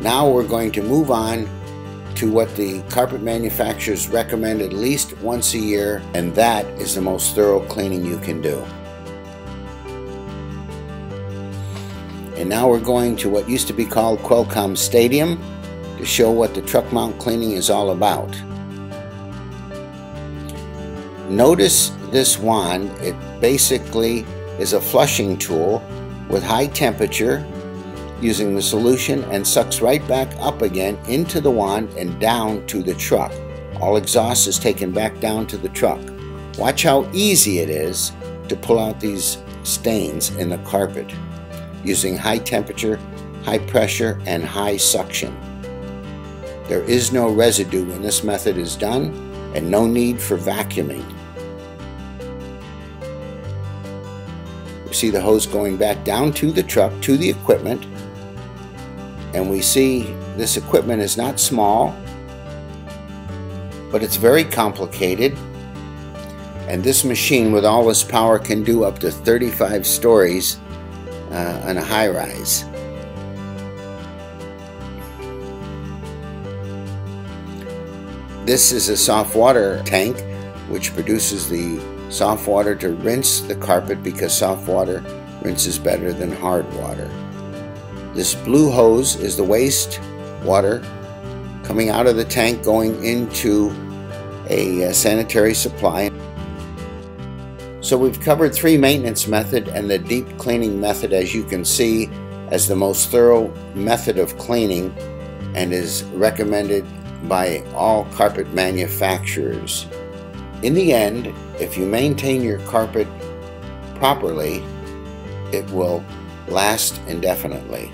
Now we're going to move on to what the carpet manufacturers recommend at least once a year, and that is the most thorough cleaning you can do. And now we're going to what used to be called Qualcomm Stadium to show what the truck mount cleaning is all about. Notice this wand. It basically is a flushing tool with high temperature using the solution, and sucks right back up again into the wand and down to the truck. All exhaust is taken back down to the truck. Watch how easy it is to pull out these stains in the carpet using high temperature, high pressure, and high suction. There is no residue when this method is done, and no need for vacuuming. We see the hose going back down to the truck, to the equipment, and we see this equipment is not small, but it's very complicated, and this machine with all this power can do up to 35 stories on a high-rise. This is a soft water tank which produces the soft water to rinse the carpet, because soft water rinses better than hard water. This blue hose is the waste water coming out of the tank going into a sanitary supply. So we've covered 3 maintenance method and the deep cleaning method, as you can see, as the most thorough method of cleaning and is recommended by all carpet manufacturers. In the end, if you maintain your carpet properly, it will last indefinitely.